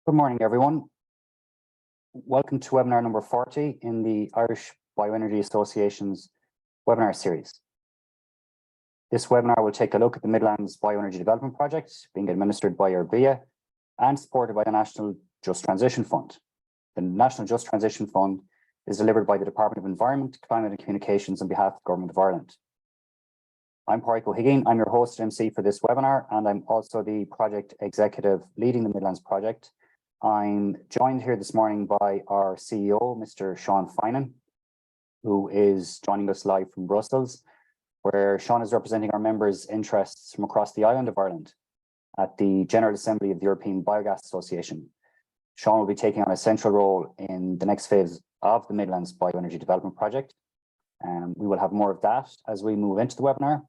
Good morning, everyone. Welcome to webinar number 40 in the Irish Bioenergy Association's webinar series. This webinar will take a look at the Midlands Bioenergy Development Project being administered by IrBEA and supported by the National Just Transition Fund. The National Just Transition Fund is delivered by the Department of Environment, Climate and Communications on behalf of the Government of Ireland. I'm Pádraic Ó. I'm your host and MC for this webinar, and I'm also the project executive leading the Midlands project. I'm joined here this morning by our CEO, Mr. Seán Finan, who is joining us live from Brussels, where Seán is representing our members' interests from across the island of Ireland at the General Assembly of the European Biogas Association. Seán will be taking on a central role in the next phase of the Midlands Bioenergy Development Project. We will have more of that as we move into the webinar.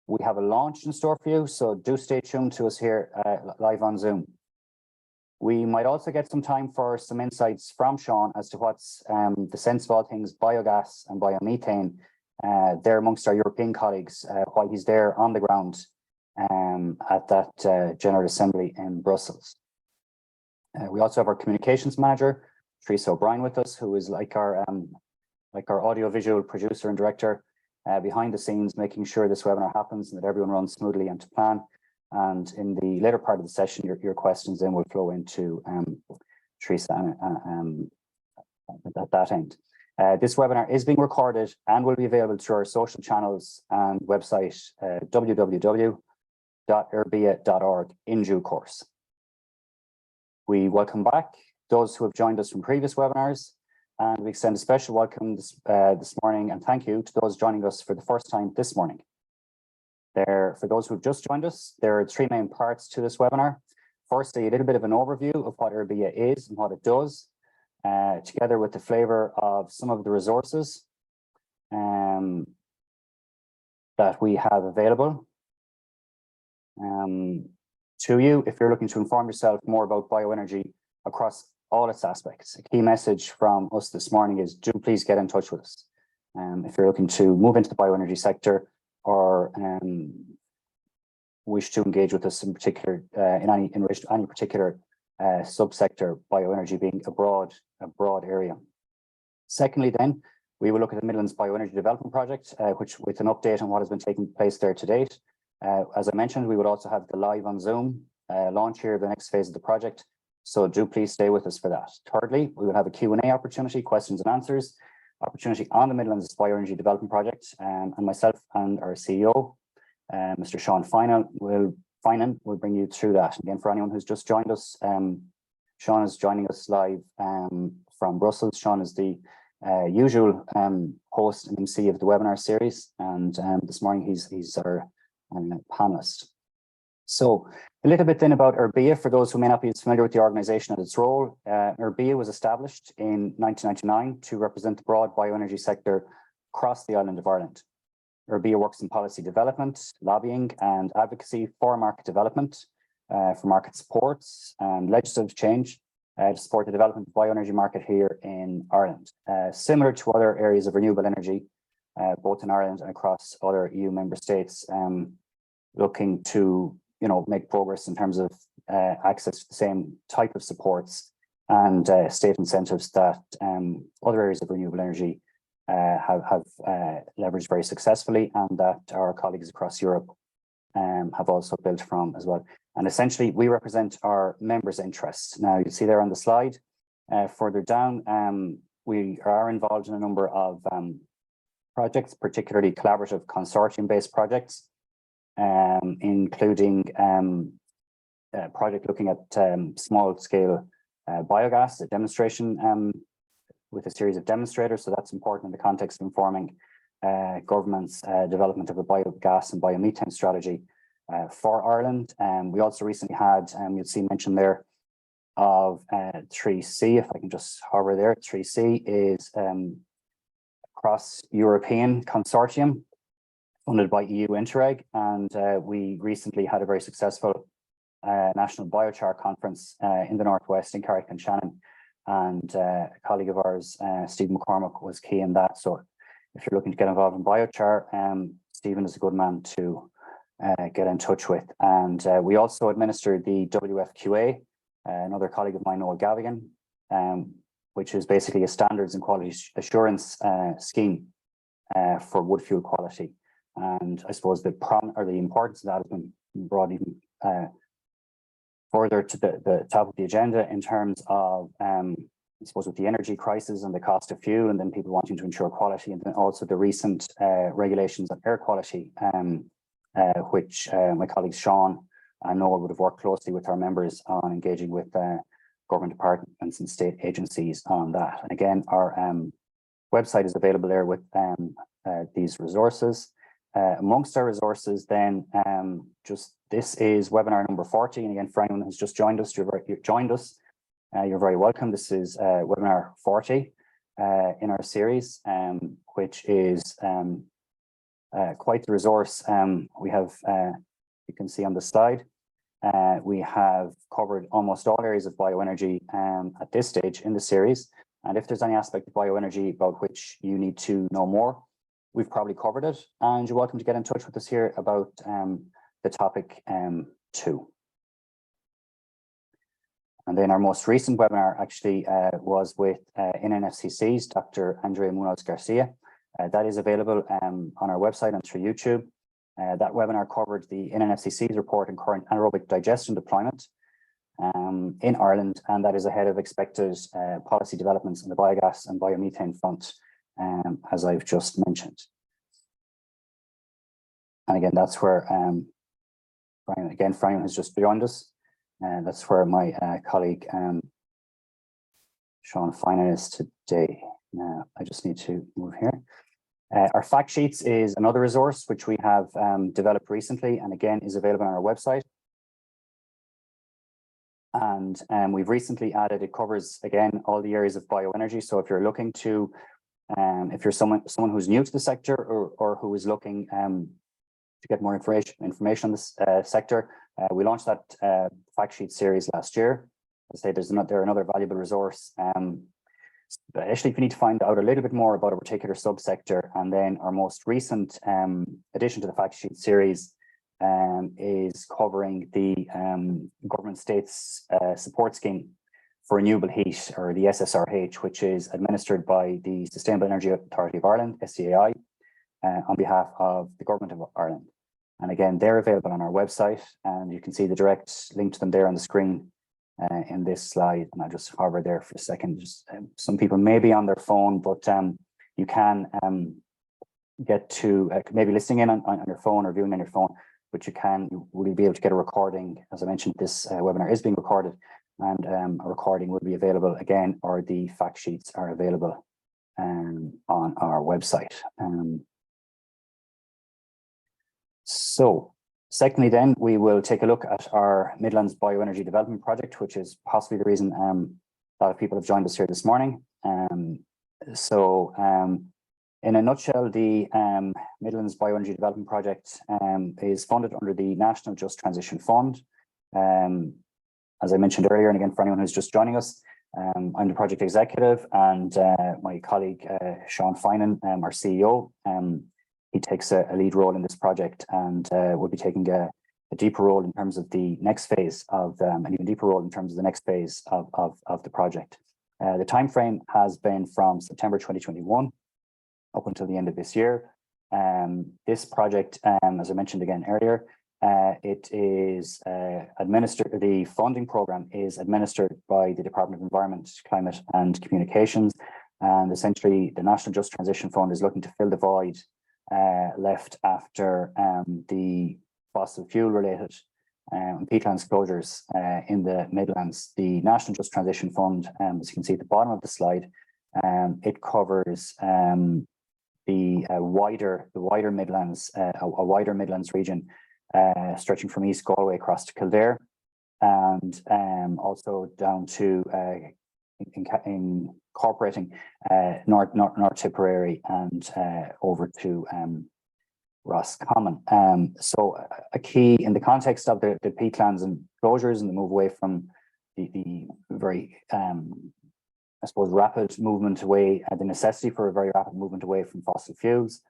We have a launch in store for you, so do stay tuned to us here live on Zoom. We might also get some time for some insights from Seán as to what's the sense of all things biogas and biomethane there amongst our European colleagues while he's there on the ground at that General Assembly in Brussels. We also have our communications manager, Pádraic Ó, with us, who is like our audiovisual producer and director behind the scenes, making sure this webinar happens and that everyone runs smoothly and to plan. And in the later part of the session, your questions then will flow into Teresa at that end. This webinar is being recorded and will be available through our social channels and website, www.irbea.org in due course. We welcome back those who have joined us from previous webinars, and we extend a special welcome this morning and thank you to those joining us for the first time this morning. For those who have just joined us, there are three main parts to this webinar. Firstly, a little bit of an overview of what IrBEA is and what it does, together with the flavour of some of the resources that we have available to you if you're looking to inform yourself more about bioenergy across all its aspects. A key message from us this morning is do please get in touch with us. If you're looking to move into the bioenergy sector or wish to engage with us in particular in any particular subsector, bioenergy being a broad area. Secondly, then we will look at the Midlands Bioenergy Development Project, which with an update on what has been taking place there to date. As I mentioned, we would also have the live on Zoom launch here of the next phase of the project. So do please stay with us for that. Thirdly, we will have a Q&A opportunity, questions and answers opportunity on the Midlands Bioenergy Development Project, and myself and our CEO, Mr. Seán Finan, will bring you through that. Again, for anyone who's just joined us, Seán is joining us live from Brussels. Seán is the usual host and MC of the webinar series, and this morning he's our panelist. So a little bit then about IrBEA for those who may not be as familiar with the organisation and its role. IrBEA was established in 1999 to represent the broad bioenergy sector across the island of Ireland. IrBEA works in policy development, lobbying and advocacy for market development, for market supports and legislative change to support the development of the bioenergy market here in Ireland. Similar to other areas of renewable energy, both in Ireland and across other EU member states, looking to make progress in terms of access to the same type of supports and state incentives that other areas of renewable energy have leveraged very successfully, and that our colleagues across Europe have also built from as well. And essentially, we represent our members' interests. Now, you see there on the slide, further down, we are involved in a number of projects, particularly collaborative consortium-based projects, including a project looking at small-scale biogas, a demonstration with a series of demonstrators. So that's important in the context of informing government's development of a biogas and biomethane strategy for Ireland. We also recently had, you'll see mentioned there, of 3C, if I can just hover there. 3C is cross-European consortium funded by EU Interreg, and we recently had a very successful national biochar conference in the Northwest in Carrick and Shannon, and a colleague of ours, Stephen McCormick, was key in that. So if you're looking to get involved in biochar, Stephen is a good man to get in touch with. And we also administer the WFQA another colleague of mine, Noel Gavigan, which is basically a standards and quality assurance scheme for wood fuel quality. And I suppose the importance of that has been brought even further to the top of the agenda in terms of, I suppose, with the energy crisis and the cost of fuel, and then people wanting to ensure quality, and then also the recent regulations on air quality, which my colleagues Sean and Noel would have worked closely with our members on engaging with government departments and state agencies on that. And again, our website is available there with these resources. Amongst our resources, then, this is webinar number 40. And again, for anyone who's just joined us, you're very welcome. This is webinar 40 in our series, which is quite the resource. We have, you can see on the slide, we have covered almost all areas of bioenergy at this stage in the series. And if there's any aspect of bioenergy about which you need to know more, we've probably covered it. And you're welcome to get in touch with us here about the topic too. And then our most recent webinar actually was with NNFCC's Dr. Andrea Munoz Garcia. That is available on our website and through YouTube. That webinar covered the NNFCC's report on current anaerobic digestion deployment in Ireland, and that is ahead of expected policy developments on the biogas and biomethane front, as I've just mentioned. And again, that's where, again, for anyone who's just joined us, that's where my colleague Seán Finan is today. Now, I just need to move here. Our fact sheets is another resource which we have developed recently, and again is available on our website. And we've recently added, it covers again all the areas of bioenergy. So if you're looking to, if you're someone who's new to the sector or who is looking to get more information on this sector, we launched that fact sheet series last year. As I say, there's another valuable resource. Especially if you need to find out a little bit more about a particular subsector. And then our most recent addition to the fact sheet series is covering the government states support scheme for renewable heat, or the SSRH, which is administered by the Sustainable Energy Authority of Ireland, SEAI, on behalf of the Government of Ireland. And again, they're available on our website, and you can see the direct link to them there on the screen in this slide. And I'll just hover there for a second. Just some people may be on their phone, but you can get to maybe listening in on your phone or viewing on your phone, but you will be able to get a recording. As I mentioned, this webinar is being recorded, and a recording will be available again, or the fact sheets are available on our website. So secondly, then, we will take a look at our Midlands Bioenergy Development Project, which is possibly the reason a lot of people have joined us here this morning. In a nutshell, the Midlands Bioenergy Development Project is funded under the National Just Transition Fund. As I mentioned earlier, and again, for anyone who's just joining us, I'm the project executive, and my colleague, Seán Finan, our CEO, he takes a lead role in this project, and will be taking a deeper role in terms of the next phase of, an even deeper role in terms of the next phase of the project. The time frame has been from September 2021 up until the end of this year. This project, as I mentioned again earlier, it is administered, the funding program is administered by the Department of Environment, Climate and Communications, and essentially the National Just Transition Fund is looking to fill the void left after the fossil fuel related peatlands closures in the Midlands. The National Just Transition Fund, as you can see at the bottom of the slide, it covers the wider Midlands, a wider Midlands region, stretching from East Galway across to Kildare, and also down to incorporating North Tipperary and over to Roscommon. So a key in the context of the peatlands and closures and the move away from the very I suppose rapid movement away, the necessity for a very rapid movement away from fossil fuels.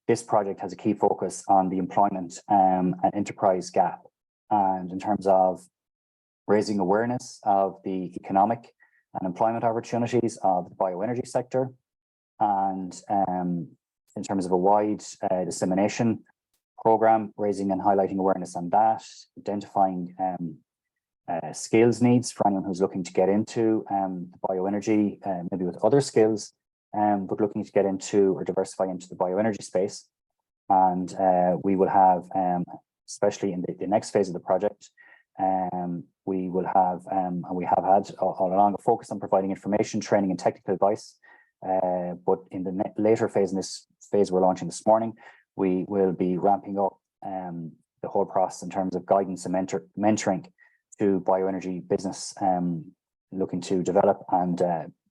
This project has a key focus on the employment and enterprise gap, and in terms of raising awareness of the economic and employment opportunities of the bioenergy sector, and in terms of a wide dissemination program, raising and highlighting awareness on that, identifying skills needs for anyone who's looking to get into bioenergy, maybe with other skills, but looking to get into or diversify into the bioenergy space. And we will have, especially in the next phase of the project, we will have, and we have had all along, a focus on providing information, training and technical advice. But in the later phase, in this phase we're launching this morning, we will be ramping up the whole process in terms of guidance and mentoring to bioenergy business looking to develop and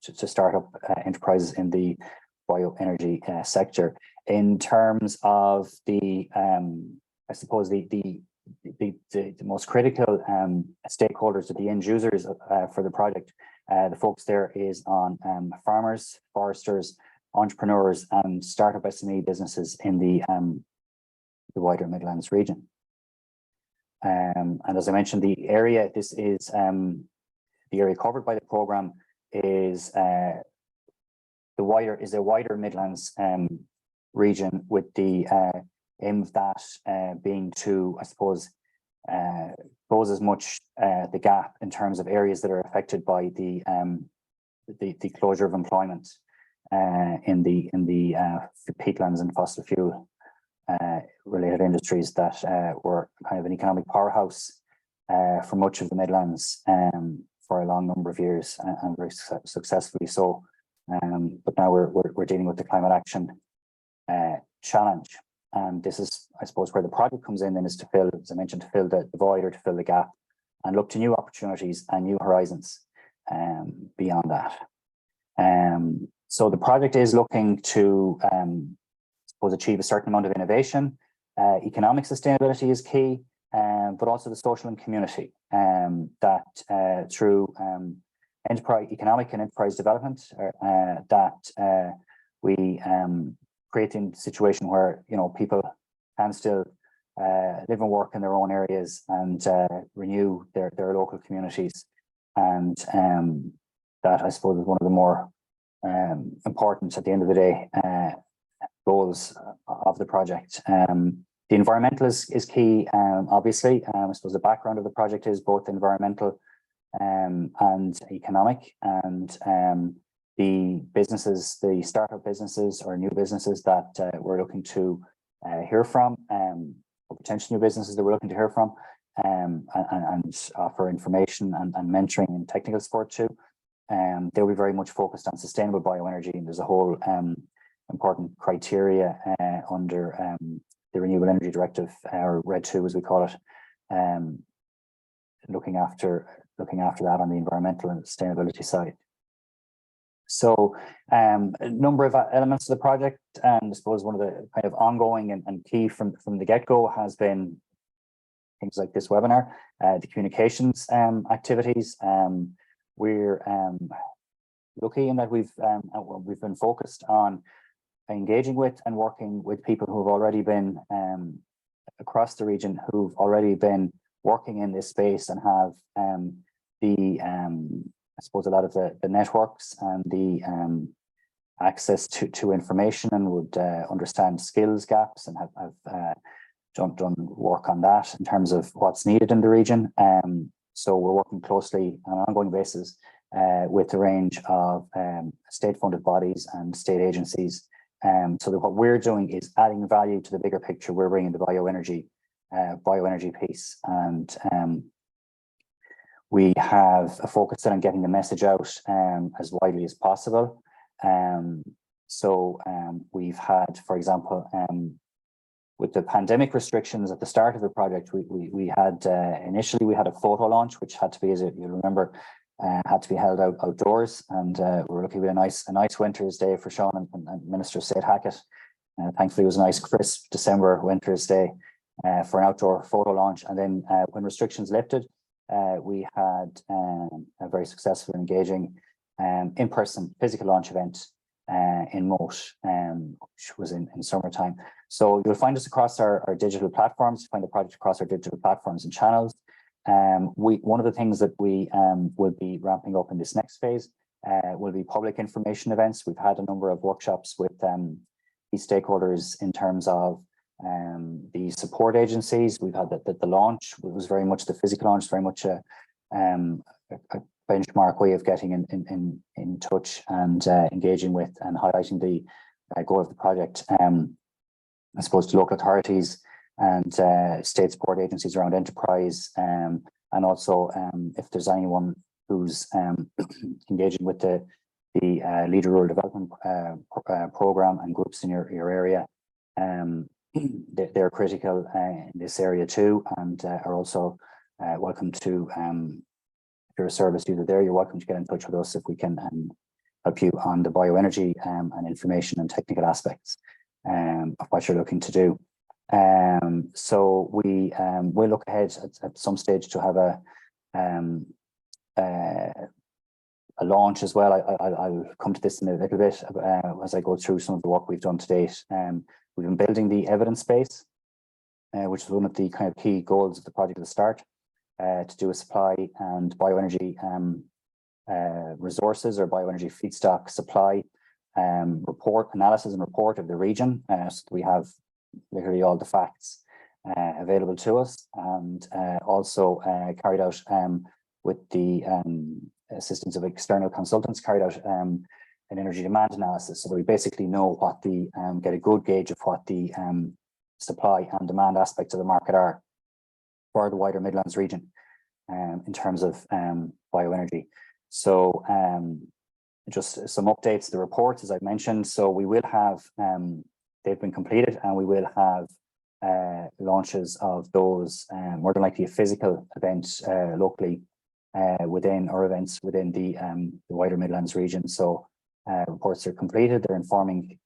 to start up enterprises in the bioenergy sector. In terms of the, I suppose the most critical stakeholders, the end users for the project, the focus there is on farmers, foresters, entrepreneurs, and startup SME businesses in the wider Midlands region. And as I mentioned, the area, this is the area covered by the programme is a wider Midlands region, with the aim of that being to, I suppose, close as much the gap in terms of areas that are affected by the closure of employment in the peatlands and fossil fuel related industries that were kind of an economic powerhouse for much of the Midlands for a long number of years, and very successfully so. But now we're dealing with the climate action challenge, and this is, I suppose, where the project comes in, and is to fill, as I mentioned, to fill the void, or to fill the gap, and look to new opportunities and new horizons beyond that. So the project is looking to achieve a certain amount of innovation. Economic sustainability is key, but also the social and community, that through economic and enterprise development, that we create a situation where, you know, people can still live and work in their own areas and renew their local communities. And that, I suppose, is one of the more important, at the end of the day, goals of the project. The environmental is key, obviously. I suppose the background of the project is both environmental and economic, and the businesses, the startup businesses or new businesses that we're looking to hear from, or potential new businesses that we're looking to hear from, and offer information and mentoring and technical support to. They'll be very much focused on sustainable bioenergy, and there's a whole important criteria under the Renewable Energy Directive, or RED 2 as we call it, looking after that on the environmental and sustainability side. So a number of elements of the project, and I suppose one of the kind of ongoing and key from the get-go has been things like this webinar, the communications activities. We're lucky in that we've been focused on engaging with and working with people who've already been across the region, who've already been working in this space and have I suppose, a lot of the networks and the access to information, and would understand skills gaps, and have done work on that in terms of what's needed in the region. So we're working closely on an ongoing basis with a range of state-funded bodies and state agencies. So that what we're doing is adding value to the bigger picture. We're bringing the bioenergy piece, and we have a focus on getting the message out as widely as possible. So we've had, for example, with the pandemic restrictions at the start of the project, we had initially we had a photo launch, which had to be, as you remember, had to be held outdoors, and we were lucky with a nice winter's day for Seán and Minister Said Hackett. Thankfully, it was a nice crisp December winter's day for an outdoor photo launch. And then when restrictions lifted, we had a very successful and engaging in-person physical launch event in Moat, which was in summertime. So you'll find us across our digital platforms, find the project across our digital platforms and channels. One of the things that we will be ramping up in this next phase will be public information events. We've had a number of workshops with key stakeholders in terms of the support agencies. We've had the launch. It was very much the physical launch, very much a benchmark way of getting in touch and engaging with and highlighting the goal of the project. I suppose to local authorities and state support agencies around enterprise, and also if there's anyone who's engaging with the Leader Rural Development program and groups in your area, they're critical in this area too, and are also welcome to, if you're a service user there, you're welcome to get in touch with us if we can help you on the bioenergy and information and technical aspects of what you're looking to do. So we will look ahead at some stage to have a launch as well. I'll come to this in a little bit as I go through some of the work we've done to date. We've been building the evidence base, which is one of the kind of key goals of the project at the start, to do a supply and bioenergy resources or bioenergy feedstock supply analysis and report of the region, so that we have literally all the facts available to us, and also carried out with the assistance of external consultants, carried out an energy demand analysis, so that we basically know what the get a good gauge of what the supply and demand aspects of the market are for the wider Midlands region in terms of bioenergy. So just some updates, the reports, as I mentioned. So we will have, they've been completed, and we will have launches of those, more than likely a physical event locally within, or events within the wider Midlands region. So reports are completed, they're informing,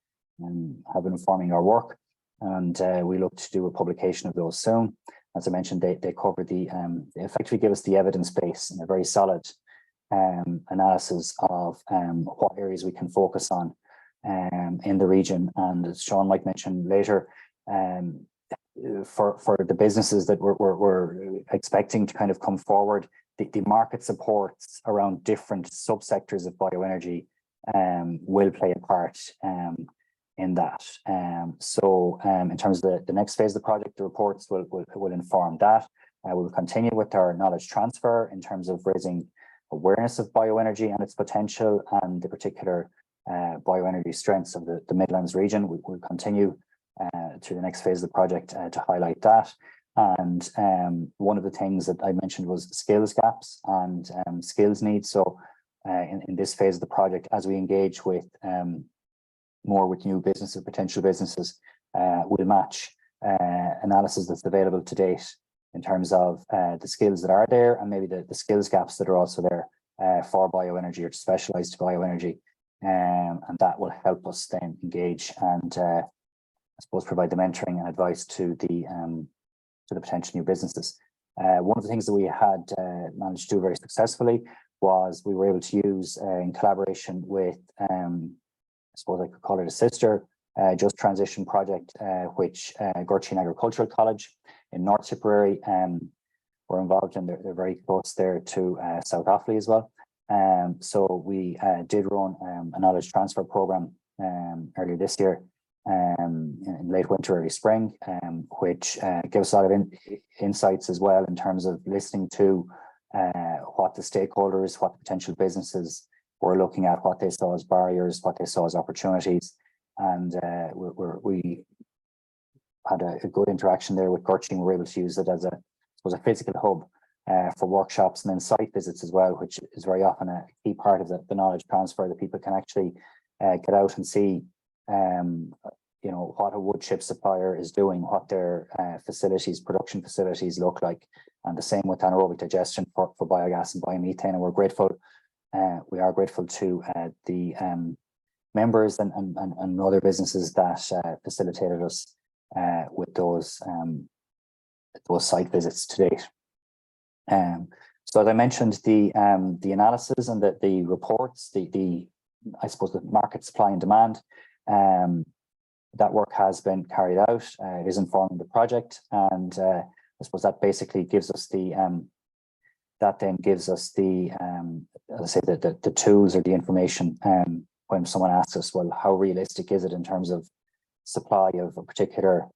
have been informing our work, and we look to do a publication of those soon. As I mentioned, they cover they effectively give us the evidence base and a very solid analysis of what areas we can focus on in the region. And as Sean might mention later, for the businesses that we're expecting to kind of come forward, the market supports around different subsectors of bioenergy will play a part in that. So in terms of the next phase of the project, the reports will inform that. We'll continue with our knowledge transfer in terms of raising awareness of bioenergy and its potential and the particular bioenergy strengths of the Midlands region. We'll continue through the next phase of the project to highlight that. And one of the things that I mentioned was skills gaps and skills needs. So in this phase of the project, as we engage with more with new businesses, potential businesses, we'll match analysis that's available to date in terms of the skills that are there, and maybe the skills gaps that are also there for bioenergy or specialized bioenergy, and that will help us then engage and I suppose provide the mentoring and advice to the potential new businesses. One of the things that we had managed to do very successfully was we were able to use in collaboration with I suppose I could call it a sister Just Transition project, which Gurchin Agricultural College in North Tipperary were involved in. They're very close there to South Offaly as well. So we did run a knowledge transfer program earlier this year, in late winter, early spring, which gave us a lot of insights as well in terms of listening to what the stakeholders, what the potential businesses were looking at, what they saw as barriers, what they saw as opportunities. And we had a good interaction there with Gurchin. We were able to use it as a physical hub for workshops and then site visits as well, which is very often a key part of the knowledge transfer, that people can actually get out and see you know, what a wood chip supplier is doing, what their facilities, production facilities look like, and the same with anaerobic digestion for biogas and biomethane. And we're grateful, we are grateful to the members and other businesses that facilitated us with those site visits to date. So as I mentioned, the analysis and the reports, I suppose the market supply and demand, that work has been carried out. It is informing the project, and I suppose that basically gives us the that then gives us the, as I say, the tools or the information when someone asks us, well, how realistic is it in terms of supply of a particular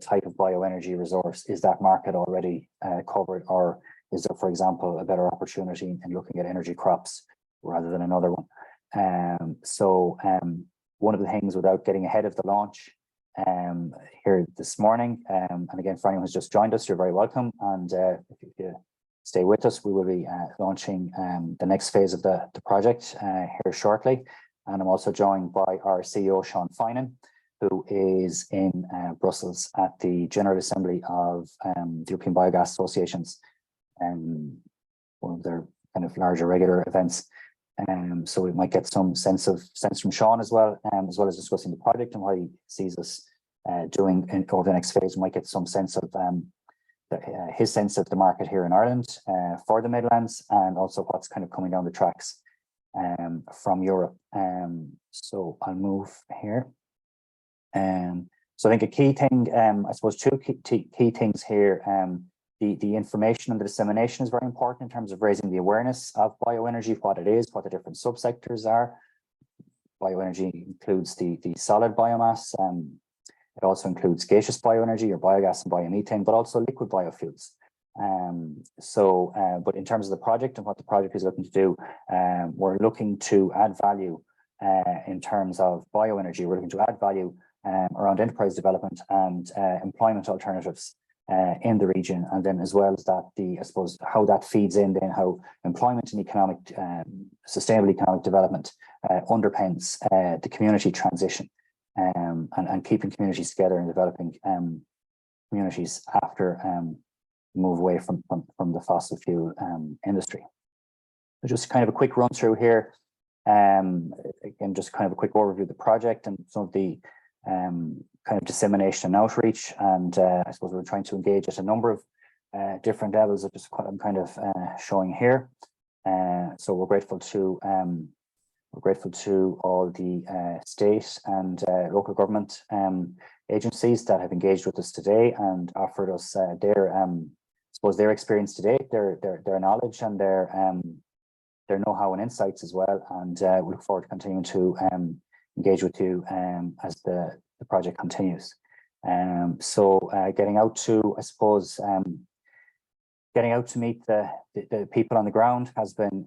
type of bioenergy resource? Is that market already covered, or is there, for example, a better opportunity in looking at energy crops rather than another one? One of the things, without getting ahead of the launch here this morning, and again, for anyone who's just joined us, you're very welcome. And if you stay with us, we will be launching the next phase of the project here shortly. And I'm also joined by our CEO, Seán Finan, who is in Brussels at the General Assembly of the European Biogas Associations, one of their kind of larger regular events. So we might get some sense from Seán as well as discussing the project and what he sees us doing over the next phase. We might get some sense of his sense of the market here in Ireland for the Midlands, and also what's kind of coming down the tracks from Europe. So I'll move here. So I think a key thing, I suppose two key things here. The information and the dissemination is very important in terms of raising the awareness of bioenergy, what it is, what the different subsectors are. Bioenergy includes the solid biomass. It also includes gaseous bioenergy, or biogas and biomethane, but also liquid biofuels. But in terms of the project and what the project is looking to do, we're looking to add value in terms of bioenergy. We're looking to add value around enterprise development and employment alternatives in the region, and then as well as that, I suppose how that feeds in, then how employment and economic sustainable economic development underpins the community transition, and keeping communities together and developing communities after move away from the fossil fuel industry. So just kind of a quick run through here. Again, just kind of a quick overview of the project and some of the kind of dissemination and outreach, and I suppose we're trying to engage at a number of different levels of just what I'm kind of showing here. So we're grateful to all the state and local government agencies that have engaged with us today and offered us their experience today, their knowledge and their know-how and insights as well. And we look forward to continuing to engage with you as the project continues. So getting out to, I suppose, getting out to meet the people on the ground has been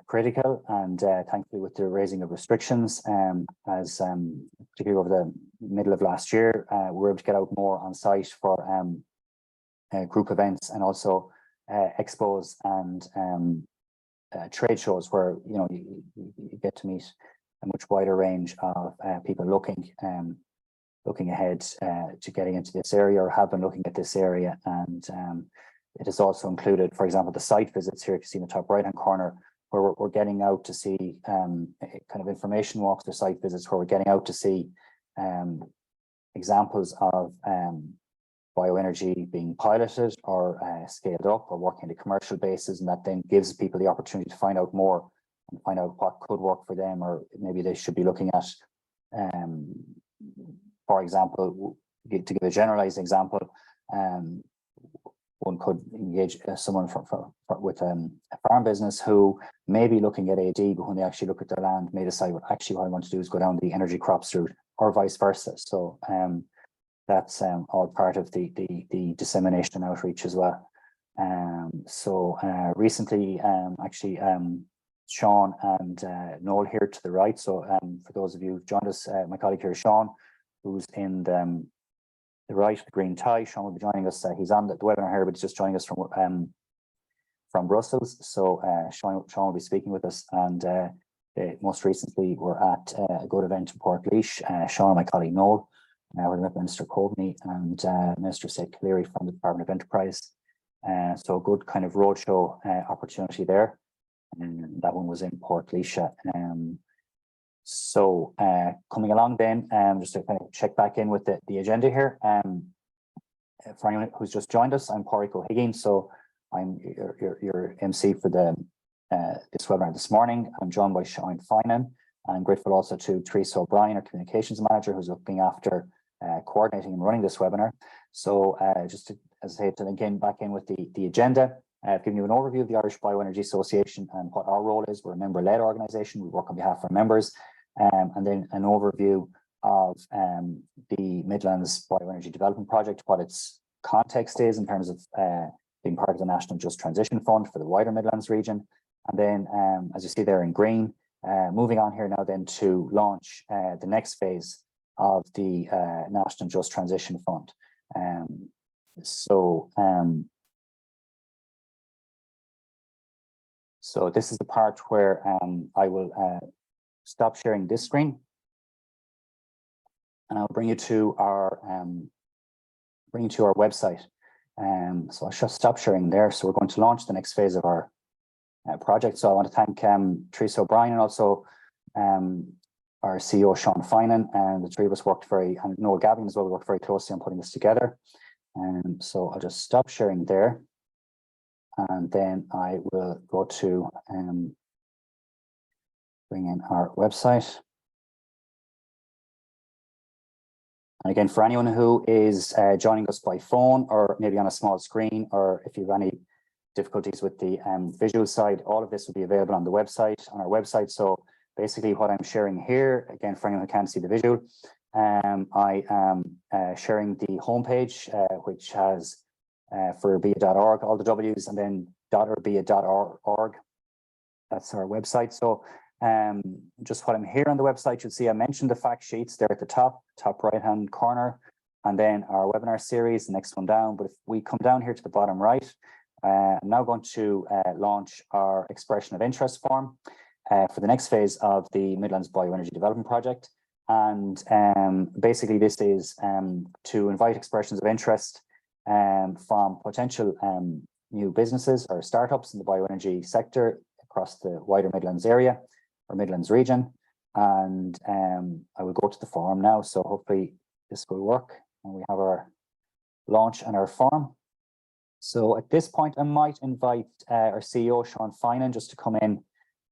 critical, and thankfully with the raising of restrictions, as particularly over the middle of last year, we were able to get out more on site for group events, and also expos and trade shows where you get to meet a much wider range of people looking ahead to getting into this area, or have been looking at this area. And it has also included, for example, the site visits here. You can see in the top right hand corner, where we're getting out to see kind of information walks or site visits, where we're getting out to see examples of bioenergy being piloted or scaled up or working at a commercial basis, and that then gives people the opportunity to find out more and find out what could work for them, or maybe they should be looking at, for example, to give a generalized example, one could engage someone with a farm business who may be looking at AD, but when they actually look at their land, may decide, well, actually what I want to do is go down the energy crops route, or vice versa. So that's all part of the dissemination and outreach as well. Recently, actually, Seán and Noel here to the right. So for those of you who've joined us, my colleague here, Seán, who's in the right, the green tie. Seán will be joining us. He's on the webinar here, but he's just joining us from Brussels. So Seán will be speaking with us, and most recently we're at a good event in Portlaoise. Seán and my colleague Noel, we're with Minister Coveney and Minister Kildare from the Department of Enterprise. So a good kind of roadshow opportunity there, and that one was in Portlaoise. So coming along then, just to kind of check back in with the agenda here. For anyone who's just joined us, I'm Pádraic Ó. So I'm your MC for this webinar this morning. I'm joined by Seán Finan. I'm grateful also to Teresa O'Brien, our communications manager, who's looking after coordinating and running this webinar. So just to, as I say, to again back in with the agenda. I've given you an overview of the Irish Bioenergy Association and what our role is. We're a member-led organisation. We work on behalf of our members, and then an overview of the Midlands Bioenergy Development Project, what its context is in terms of being part of the National Just Transition Fund for the wider Midlands region. And then, as you see there in green, moving on here now then to launch the next phase of the National Just Transition Fund. So this is the part where I will stop sharing this screen, and I'll bring you to our website. So I'll just stop sharing there. So we're going to launch the next phase of our project. So I want to thank Teresa O'Brien and also our CEO Seán Finan, and the three of us worked and Noel Gavin as well. We worked very closely on putting this together. So I'll just stop sharing there, and then I will go to bring in our website. And again, for anyone who is joining us by phone or maybe on a small screen, or if you have any difficulties with the visual side, all of this will be available on our website. So basically what I'm sharing here, again, for anyone who can't see the visual, I am sharing the homepage, which has for IrBEA.org, all the W's, and then .irbea.org. That's our website. So just what I'm here on the website, you'll see I mentioned the fact sheets there at the top right hand corner, and then our webinar series, the next one down. But if we come down here to the bottom right, I'm now going to launch our expression of interest form for the next phase of the Midlands Bioenergy Development Project. And basically this is to invite expressions of interest from potential new businesses or startups in the bioenergy sector across the wider Midlands area or Midlands region. And I will go to the form now, so hopefully this will work. And we have our launch and our form. So at this point, I might invite our CEO, Seán Finan, just to come in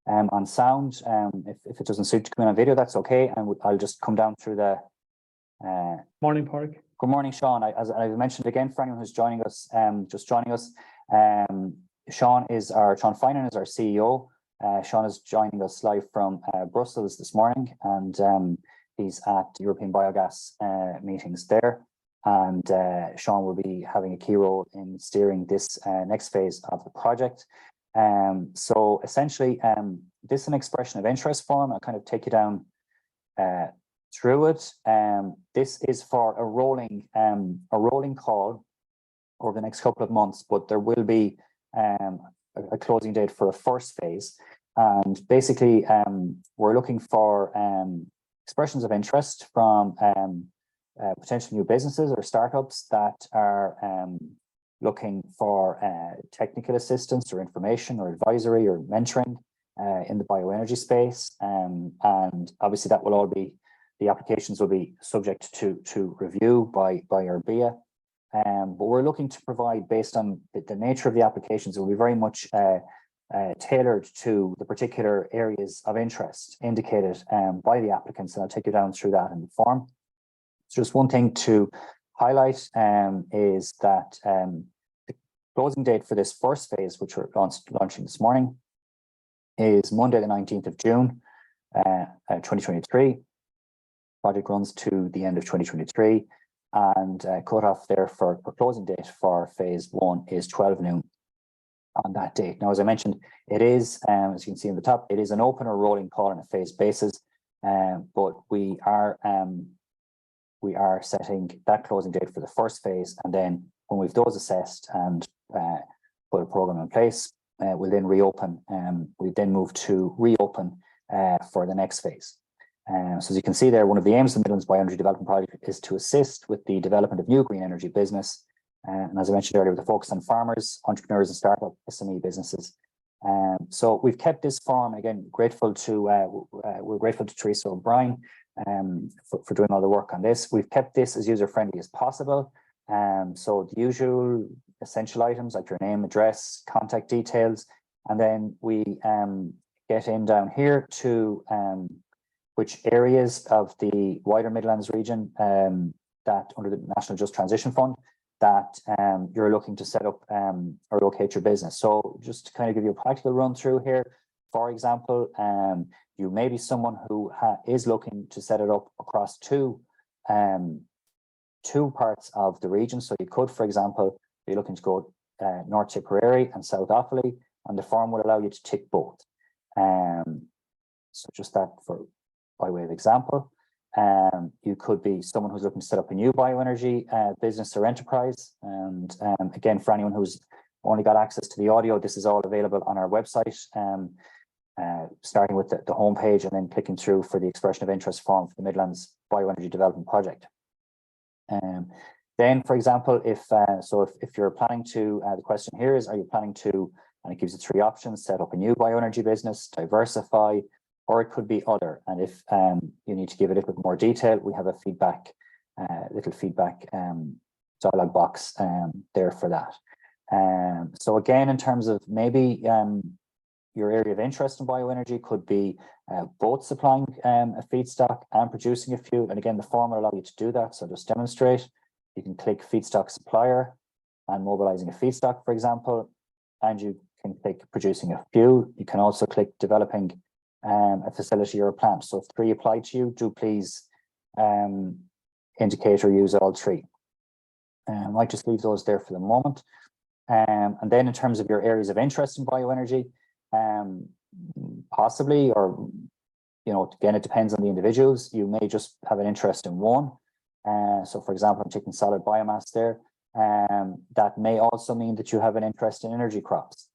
on sound. If it doesn't suit to come in on video, that's okay. And I'll just come down through the... Morning, Pádraic. Good morning, Seán. As I mentioned again, for anyone who's joining us, Seán Finan is our CEO. Seán is joining us live from Brussels this morning, and he's at European Biogas meetings there. And Seán will be having a key role in steering this next phase of the project. So essentially, this is an expression of interest form. I'll kind of take you down through it. This is for a rolling call over the next couple of months, but there will be a closing date for a first phase. And basically, we're looking for expressions of interest from potential new businesses or startups that are looking for technical assistance or information or advisory or mentoring in the bioenergy space. And obviously that will all be, the applications will be subject to review by IrBEA. But we're looking to provide, based on the nature of the applications, it will be very much tailored to the particular areas of interest indicated by the applicants. And I'll take you down through that in the form. So just one thing to highlight is that the closing date for this first phase, which we're launching this morning, is Monday, the 19th of June, 2023. Project runs to the end of 2023, and cut off there for closing date for phase one is 12 noon on that date. Now, as I mentioned, it is, as you can see in the top, it is an open or rolling call on a phase basis, but we are setting that closing date for the first phase, and then when we've those assessed and put a program in place, we'll then reopen. We then move to reopen for the next phase. So as you can see there, one of the aims of the Midlands Bioenergy Development Project is to assist with the development of new green energy business. And as I mentioned earlier, with a focus on farmers, entrepreneurs and startup SME businesses. So we've kept this form, again, grateful to, we're grateful to Teresa O'Brien for doing all the work on this. We've kept this as user-friendly as possible. So the usual essential items like your name, address, contact details, and then we get in down here to which areas of the wider Midlands region that under the National Just Transition Fund that you're looking to set up or locate your business. So just to kind of give you a practical run through here, for example, you may be someone who is looking to set it up across two parts of the region. So you could, for example, be looking to go North Tipperary and South Offaly, and the form will allow you to tick both. So just that by way of example. You could be someone who's looking to set up a new bioenergy business or enterprise. And again, for anyone who's only got access to the audio, this is all available on our website, starting with the homepage and then clicking through for the expression of interest form for the Midlands Bioenergy Development Project. Then, for example, if you're planning to, the question here is, are you planning to, and it gives you three options: set up a new bioenergy business, diversify, or it could be other. And if you need to give a little bit more detail, we have a little feedback dialog box there for that. So again, in terms of maybe your area of interest in bioenergy could be both supplying a feedstock and producing a fuel. And again, the form will allow you to do that. So just demonstrate. You can click feedstock supplier and mobilizing a feedstock, for example, and you can click producing a fuel. You can also click developing a facility or a plant. So if three apply to you, do please indicate or use all three. I might just leave those there for the moment. And then in terms of your areas of interest in bioenergy, possibly, or again, it depends on the individuals. You may just have an interest in one. So for example, I'm taking solid biomass there. That may also mean that you have an interest in energy crops.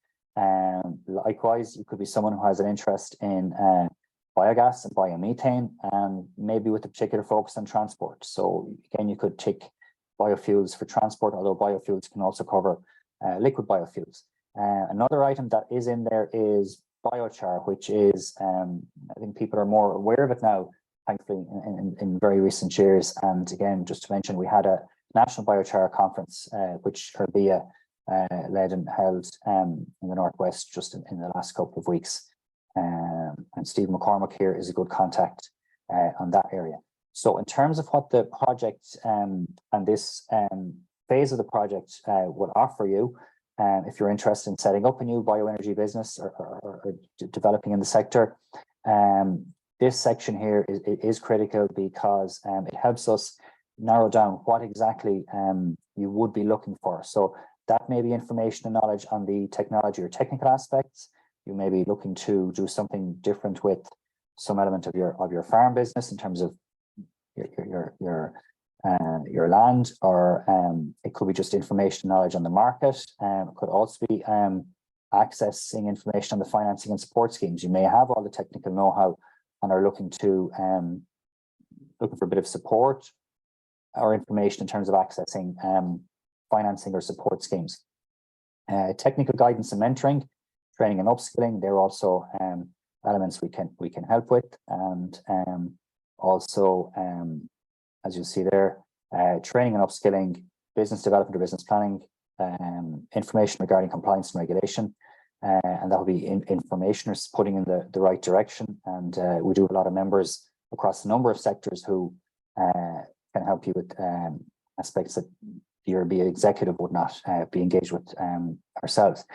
Likewise, you could be someone who has an interest in biogas and biomethane, maybe with a particular focus on transport. So again, you could tick biofuels for transport, although biofuels can also cover liquid biofuels. Another item that is in there is biochar, which is, I think people are more aware of it now, thankfully, in very recent years. And again, just to mention, we had a National Biochar Conference, which IrBEA led and held in the Northwest just in the last couple of weeks. And Steve McCormick here is a good contact on that area. So in terms of what the project and this phase of the project would offer you, if you're interested in setting up a new bioenergy business or developing in the sector, this section here is critical because it helps us narrow down what exactly you would be looking for. So that may be information and knowledge on the technology or technical aspects. You may be looking to do something different with some element of your farm business in terms of your land, or it could be just information knowledge on the market. It could also be accessing information on the financing and support schemes. You may have all the technical know-how and are looking for a bit of support or information in terms of accessing financing or support schemes. Technical guidance and mentoring, training and upskilling, they're also elements we can help with. And also, as you see there, training and upskilling, business development or business planning, information regarding compliance and regulation, and that will be information or putting in the right direction. And we do have a lot of members across a number of sectors who can help you with aspects that the IrBEA executive would not be engaged with ourselves.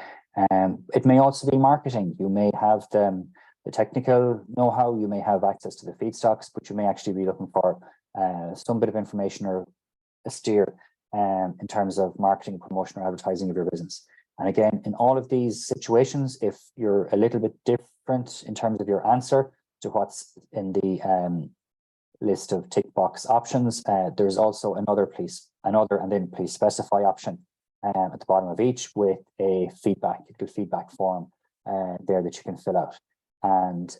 It may also be marketing. You may have the technical know-how, you may have access to the feedstocks, but you may actually be looking for some bit of information or a steer in terms of marketing, promotion, or advertising of your business. And again, in all of these situations, if you're a little bit different in terms of your answer to what's in the list of tick box options, there's also another and then please specify option at the bottom of each with a good feedback form there that you can fill out. And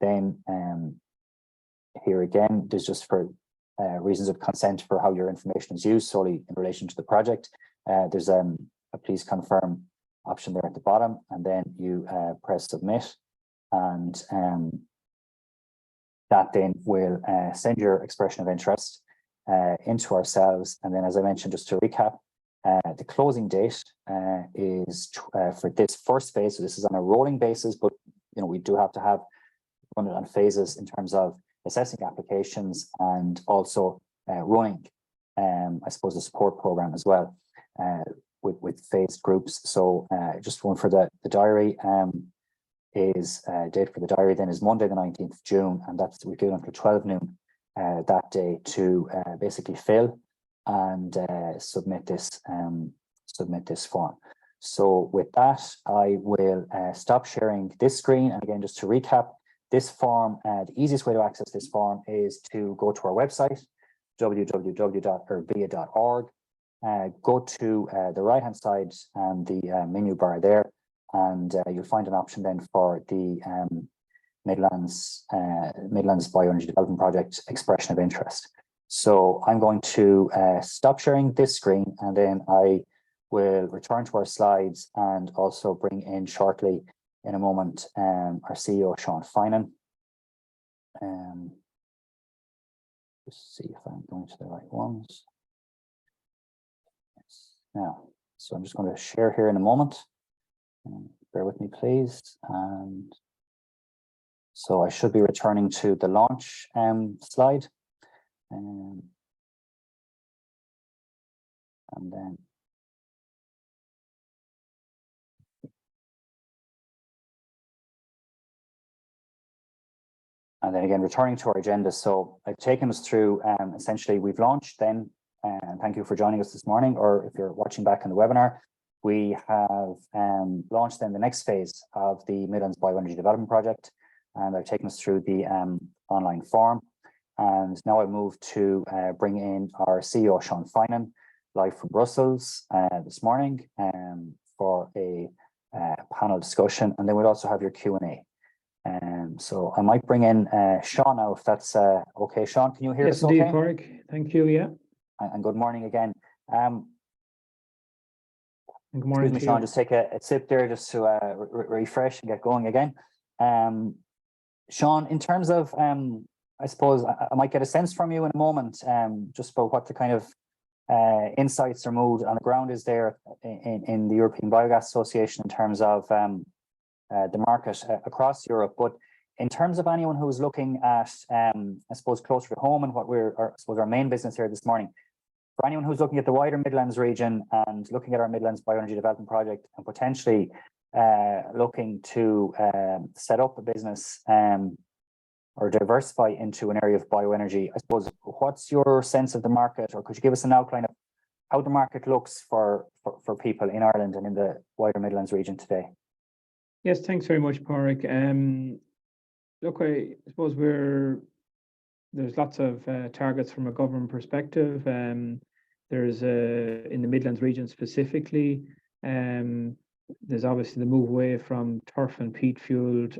then here again, there's just for reasons of consent for how your information is used solely in relation to the project. There's a please confirm option there at the bottom, and then you press submit, and that then will send your expression of interest into ourselves. And then, as I mentioned, just to recap, the closing date is for this first phase. So this is on a rolling basis, but we do have to run it on phases in terms of assessing applications and also running I suppose, a support program as well with phased groups. So just one for the diary is date for the diary then is Monday the 19th of June, and that's we do until 12 noon that day to basically fill and submit this form. So with that, I will stop sharing this screen. And again, just to recap, this form, the easiest way to access this form is to go to our website, www.irbea.org, go to the right-hand side and the menu bar there, and you'll find an option then for the Midlands Bioenergy Development Project expression of interest. So I'm going to stop sharing this screen, and then I will return to our slides and also bring in shortly in a moment our CEO, Seán Finan. Just see if I'm going to the right ones. Yes. Now, so I'm just going to share here in a moment. Bear with me, please. And so I should be returning to the launch slide. And then again, returning to our agenda. So I've taken us through, essentially, we've launched then, and thank you for joining us this morning, or if you're watching back in the webinar, we have launched then the next phase of the Midlands Bioenergy Development Project, and I've taken us through the online form. And now I move to bring in our CEO, Seán Finan, live from Brussels this morning for a panel discussion, and then we'll also have your Q&A. So I might bring in Seán now, if that's okay. Seán, can you hear us okay? Yes, indeed, Pádraic. Thank you, yeah. And good morning again. And good morning, excuse me, Seán, just take a sip there just to refresh and get going again. Seán, in terms of, I suppose I might get a sense from you in a moment, just about what the kind of insights or mood on the ground is there in the European Biogas Association in terms of the market across Europe. But in terms of anyone who's looking at, I suppose, closer to home and what I suppose our main business here this morning, for anyone who's looking at the wider Midlands region and looking at our Midlands Bioenergy Development Project and potentially looking to set up a business or diversify into an area of bioenergy, I suppose, what's your sense of the market, or could you give us an outline of how the market looks for people in Ireland and in the wider Midlands region today? Yes, thanks very much, Pádraic. Look, I suppose there's lots of targets from a government perspective. There's in the Midlands region specifically, there's obviously the move away from turf and peat fueled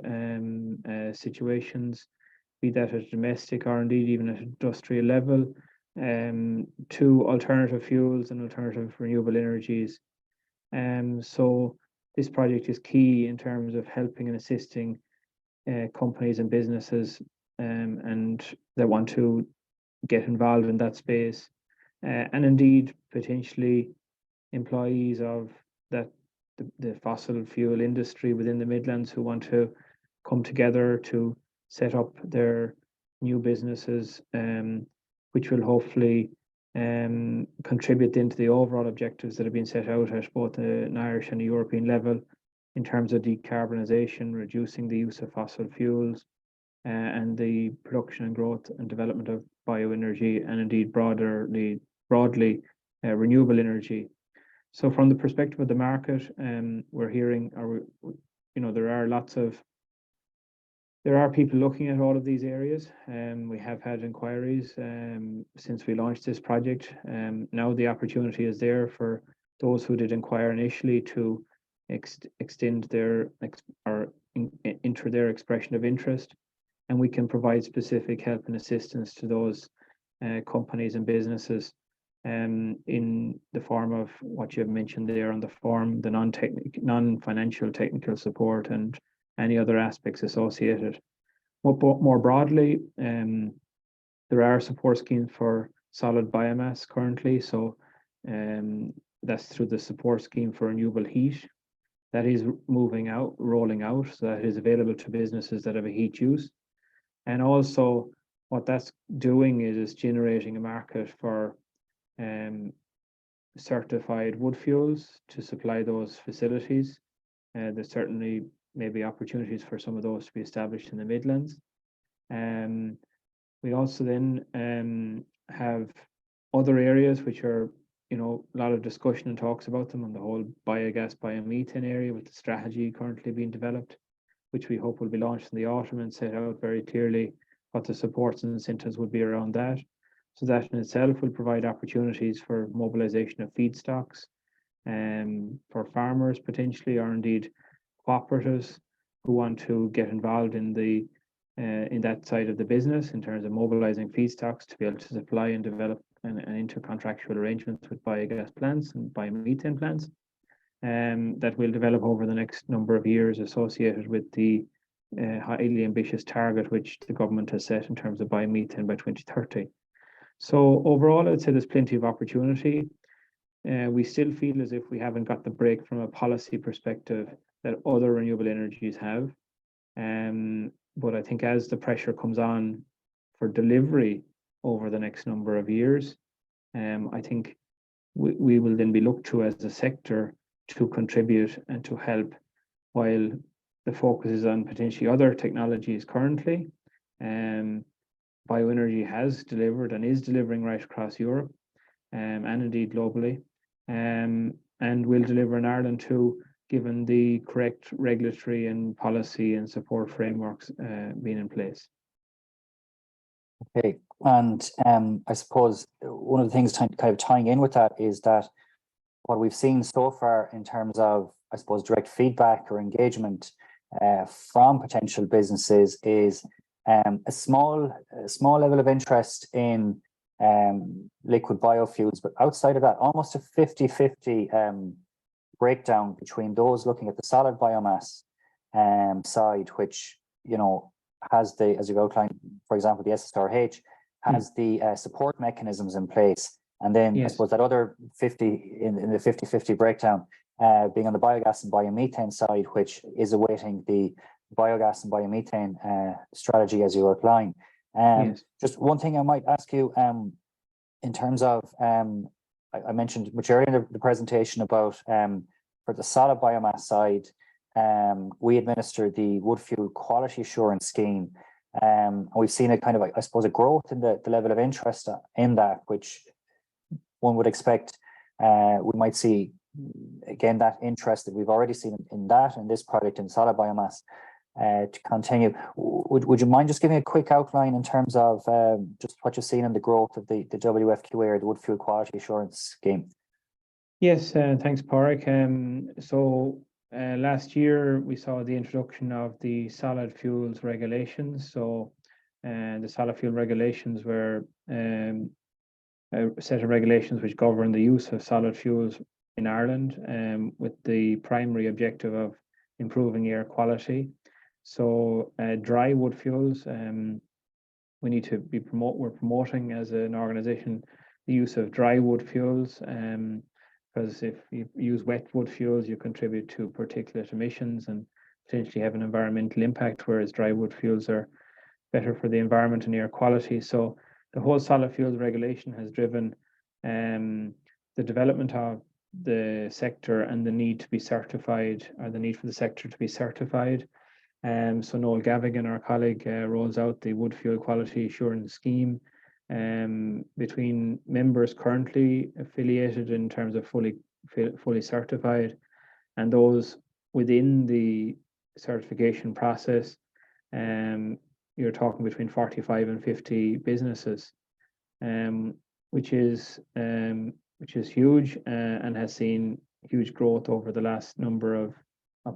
situations, be that at domestic or indeed even at industrial level, to alternative fuels and alternative renewable energies. So this project is key in terms of helping and assisting companies and businesses and that want to get involved in that space, and indeed potentially employees of the fossil fuel industry within the Midlands who want to come together to set up their new businesses, which will hopefully contribute into the overall objectives that have been set out at both an Irish and a European level in terms of decarbonisation, reducing the use of fossil fuels, and the production and growth and development of bioenergy, and indeed broadly renewable energy. So from the perspective of the market, we're hearing, there are people looking at all of these areas. We have had inquiries since we launched this project. Now the opportunity is there for those who did inquire initially to extend enter their expression of interest, and we can provide specific help and assistance to those companies and businesses in the form of what you have mentioned there on the form, the non-financial technical support and any other aspects associated. More broadly, there are support schemes for solid biomass currently. So that's through the support scheme for renewable heat. That is rolling out, so that is available to businesses that have a heat use. And also what that's doing is generating a market for certified wood fuels to supply those facilities. There's certainly maybe opportunities for some of those to be established in the Midlands. We also then have other areas which are, a lot of discussion and talks about them on the whole biogas, biomethane area, with the strategy currently being developed, which we hope will be launched in the autumn and set out very clearly what the supports and incentives would be around that. So that in itself will provide opportunities for mobilization of feedstocks for farmers potentially, or indeed cooperatives who want to get involved in that side of the business in terms of mobilizing feedstocks to be able to supply and develop an intercontractual arrangements with biogas plants and biomethane plants that will develop over the next number of years associated with the highly ambitious target which the government has set in terms of biomethane by 2030. So overall, I'd say there's plenty of opportunity. We still feel as if we haven't got the break from a policy perspective that other renewable energies have. But I think as the pressure comes on for delivery over the next number of years, I think we will then be looked to as a sector to contribute and to help, while the focus is on potentially other technologies currently. Bioenergy has delivered and is delivering right across Europe and indeed globally, and will deliver in Ireland too, given the correct regulatory and policy and support frameworks being in place. Okay, and I suppose one of the things kind of tying in with that is that what we've seen so far in terms of, I suppose, direct feedback or engagement from potential businesses is a small level of interest in liquid biofuels, but outside of that, almost a 50-50 breakdown between those looking at the solid biomass side, which has the, as you've outlined, for example, the SSRH has the support mechanisms in place, and then yes, I suppose that other 50 in the 50-50 breakdown being on the biogas and biomethane side, which is awaiting the biogas and biomethane strategy as you outline. Yes. Just one thing I might ask you in terms of, I mentioned much earlier in the presentation about for the solid biomass side, we administer the wood fuel quality assurance scheme. We've seen a kind of, I suppose, a growth in the level of interest in that, which one would expect we might see again that interest that we've already seen in that and this project in solid biomass to continue. Would you mind just giving a quick outline in terms of just what you've seen in the growth of the WFQA, or the Wood Fuel Quality Assurance Scheme? Yes, thanks, Pádraic. So last year we saw the introduction of the solid fuels regulations. So the solid fuel regulations were a set of regulations which govern the use of solid fuels in Ireland, with the primary objective of improving air quality. So dry wood fuels, we need to be we're promoting as an organisation the use of dry wood fuels, because if you use wet wood fuels, you contribute to particulate emissions and potentially have an environmental impact, whereas dry wood fuels are better for the environment and air quality. So the whole solid fuels regulation has driven the development of the sector and the need to be certified, or the need for the sector to be certified. So Noel Gavigan, our colleague, rolls out the Wood Fuel Quality Assurance Scheme between members currently affiliated in terms of fully certified, and those within the certification process. You're talking between 45 and 50 businesses, which is huge and has seen huge growth over the last number of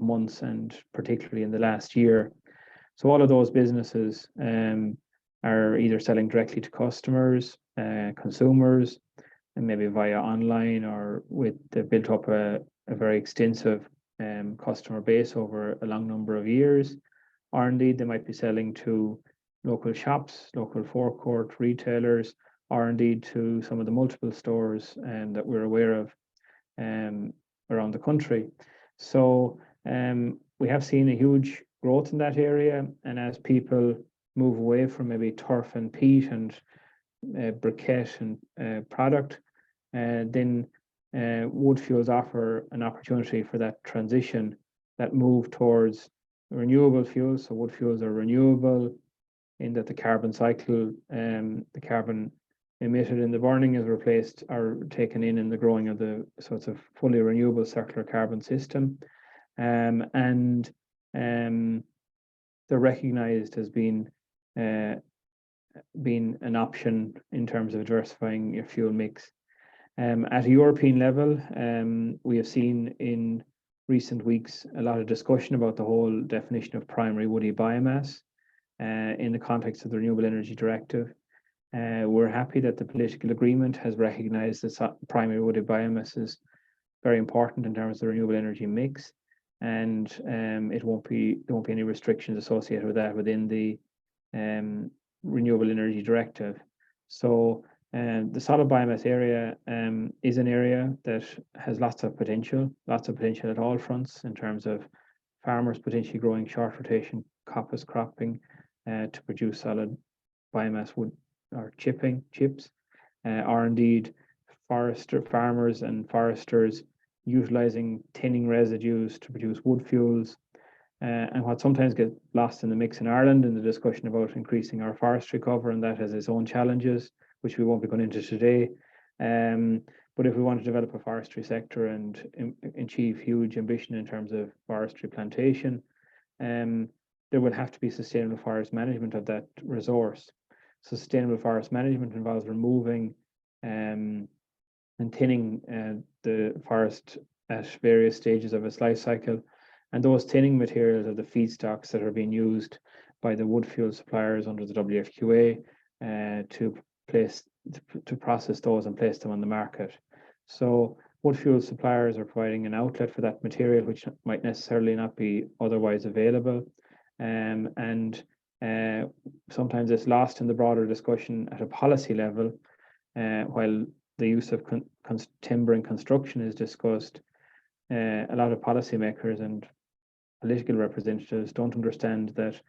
months, and particularly in the last year. So all of those businesses are either selling directly to customers, consumers, and maybe via online, or they've built up a very extensive customer base over a long number of years, or indeed they might be selling to local shops, local forecourt retailers, or indeed to some of the multiple stores that we're aware of around the country. So we have seen a huge growth in that area, and as people move away from maybe turf and peat and briquette and product, then wood fuels offer an opportunity for that transition, that move towards renewable fuels. So wood fuels are renewable in that the carbon cycle, the carbon emitted in the burning is replaced or taken in the growing of the, so it's a fully renewable circular carbon system. And they're recognized as being an option in terms of diversifying your fuel mix. At a European level, we have seen in recent weeks a lot of discussion about the whole definition of primary woody biomass in the context of the Renewable Energy Directive. We're happy that the political agreement has recognized that primary woody biomass is very important in terms of the renewable energy mix, and there won't be any restrictions associated with that within the Renewable Energy Directive. So the solid biomass area is an area that has lots of potential at all fronts in terms of farmers potentially growing short rotation coppice cropping to produce solid biomass wood or chips, or indeed farmers and foresters utilizing tinning residues to produce wood fuels. And what sometimes gets lost in the mix in Ireland in the discussion about increasing our forestry cover, and that has its own challenges, which we won't be going into today. But if we want to develop a forestry sector and achieve huge ambition in terms of forestry plantation, there will have to be sustainable forest management of that resource. So sustainable forest management involves removing and thinning the forest at various stages of its life cycle. And those thinning materials are the feedstocks that are being used by the wood fuel suppliers under the WFQA to process those and place them on the market. So wood fuel suppliers are providing an outlet for that material, which might necessarily not be otherwise available. Sometimes it's lost in the broader discussion at a policy level, while the use of timber in construction is discussed. A lot of policymakers and political representatives don't understand that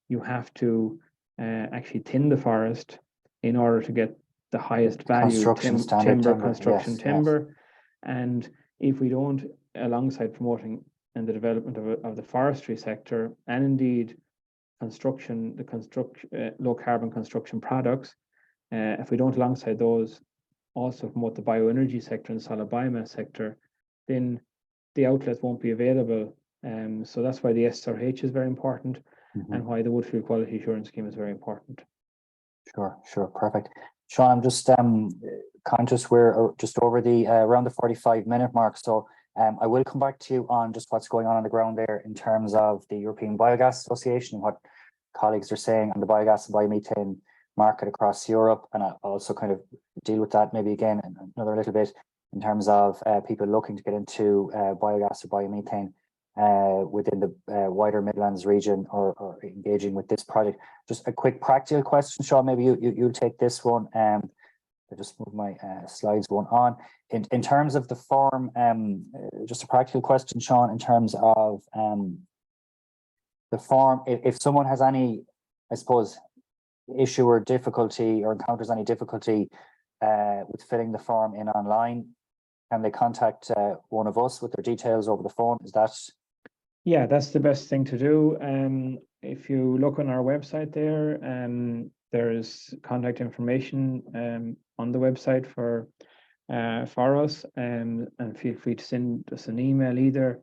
you have to actually thin the forest in order to get the highest value construction timber. And if we don't, alongside promoting and the development of the forestry sector, and indeed low carbon construction products, if we don't alongside those also promote the bioenergy sector and solid biomass sector, then the outlets won't be available. So that's why the SRH is very important, and why the wood fuel quality assurance scheme is very important. Sure, perfect. Seán, I'm just conscious we're just over the around the 45-minute mark, so I will come back to you on just what's going on the ground there in terms of the European Biogas Association, what colleagues are saying on the biogas and biomethane market across Europe, and I'll also kind of deal with that maybe again another little bit in terms of people looking to get into biogas or biomethane within the wider Midlands region or engaging with this project. Just a quick practical question, Seán, maybe you'll take this one. I just move my slides one on. In terms of the form, just a practical question, Seán, in terms of the form, if someone has any, I suppose, issue or difficulty or encounters any difficulty with filling the form in online, can they contact one of us with their details over the phone? Is that? Yeah, that's the best thing to do. If you look on our website there, there is contact information on the website for us, and feel free to send us an email either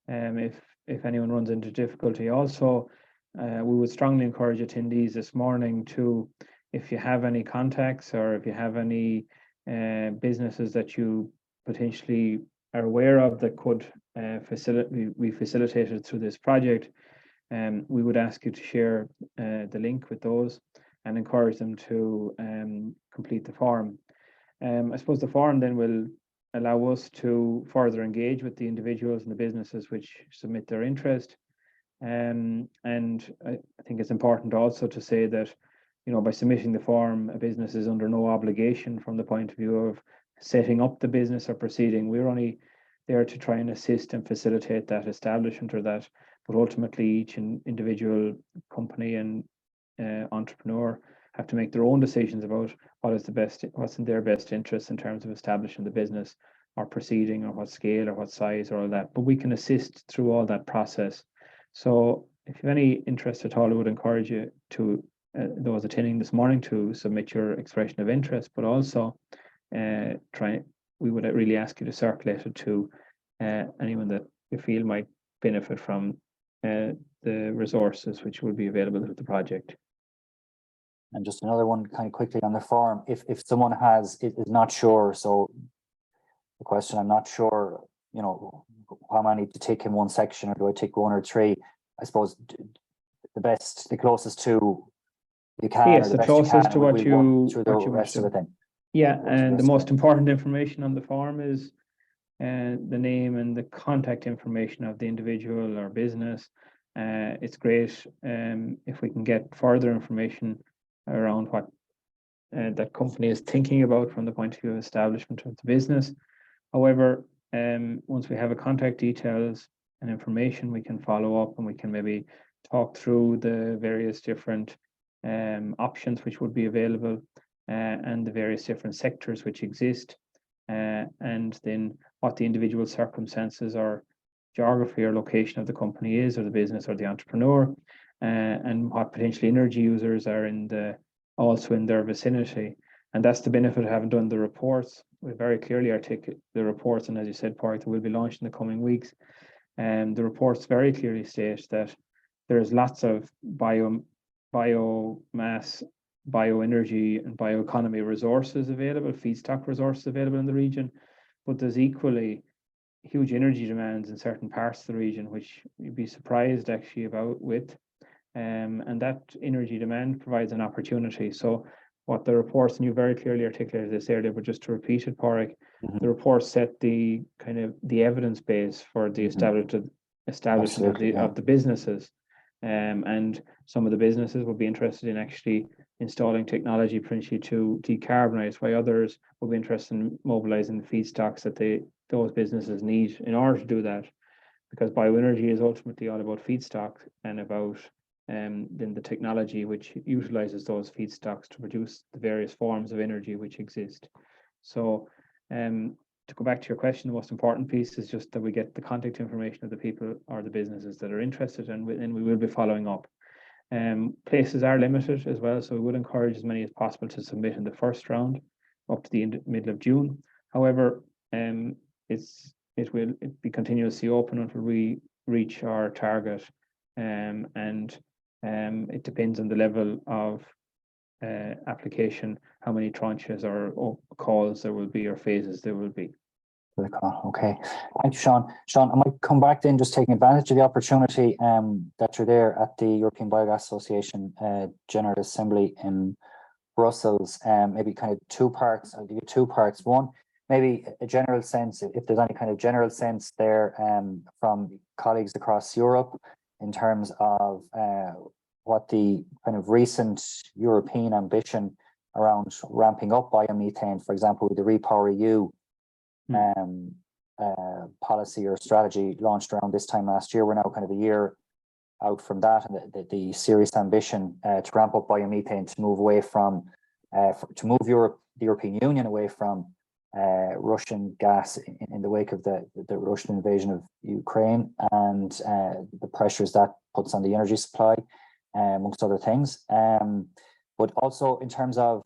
if anyone runs into difficulty. Also, we would strongly encourage attendees this morning to, if you have any contacts or if you have any businesses that you potentially are aware of that could be facilitated through this project, we would ask you to share the link with those and encourage them to complete the form. I suppose the form then will allow us to further engage with the individuals and the businesses which submit their interest. And I think it's important also to say that, by submitting the form, a business is under no obligation from the point of view of setting up the business or proceeding. We're only there to try and assist and facilitate that establishment or that, but ultimately each individual company and entrepreneur have to make their own decisions about what's in their best interest in terms of establishing the business or proceeding, or what scale or what size or all that. But we can assist through all that process. So if you have any interest at all, I would encourage you to, those attending this morning, to submit your expression of interest, but also we would really ask you to circulate it to anyone that you feel might benefit from the resources which will be available to the project. And just another one kind of quickly on the form, if someone is not sure, so the question, I'm not sure, you know, how many to take in one section, or do I take one or three? I suppose the closest to you can, yes, or the closest to what you through the rest of it then. Yeah, and the most important information on the form is the name and the contact information of the individual or business. It's great if we can get further information around what that company is thinking about from the point of view of establishment of the business. However, once we have a contact details and information, we can follow up and we can maybe talk through the various different options which would be available and the various different sectors which exist, and then what the individual circumstances or geography or location of the company is, or the business or the entrepreneur, and what potentially energy users are also in their vicinity. And that's the benefit of having done the reports. We very clearly articulate the reports, and as you said, Pádraic, will be launched in the coming weeks. And the reports very clearly state that there's lots of biomass, bioenergy and bioeconomy resources available, feedstock resources available in the region, but there's equally huge energy demands in certain parts of the region, which you'd be surprised actually and that energy demand provides an opportunity. So what the reports, and you very clearly articulated this earlier, but just to repeat it, Pádraic, the reports set the kind of the evidence base for the establishment of the businesses. And some of the businesses will be interested in actually installing technology potentially to decarbonize, while others will be interested in mobilizing the feedstocks that those businesses need in order to do that. Because bioenergy is ultimately all about feedstock and about then the technology which utilizes those feedstocks to produce the various forms of energy which exist. So to go back to your question, the most important piece is just that we get the contact information of the people or the businesses that are interested, and we will be following up. Places are limited as well, so we would encourage as many as possible to submit in the first round up to the middle of June. However, it will be continuously open until we reach our target, and it depends on the level of application, how many tranches or calls there will be, or phases there will be. Okay, thank you, Seán. Seán, I might come back then, just taking advantage of the opportunity that you're there at the European Biogas Association General Assembly in Brussels. Maybe kind of two parts. I'll give you two parts. One, maybe a general sense, if there's any kind of general sense there from colleagues across Europe in terms of what the kind of recent European ambition around ramping up biomethane, for example, with the REPowerEU policy or strategy launched around this time last year. We're now kind of a year out from that, and the serious ambition to ramp up biomethane, to move away from to move the European Union away from Russian gas in the wake of the Russian invasion of Ukraine, and the pressures that puts on the energy supply, amongst other things. But also in terms of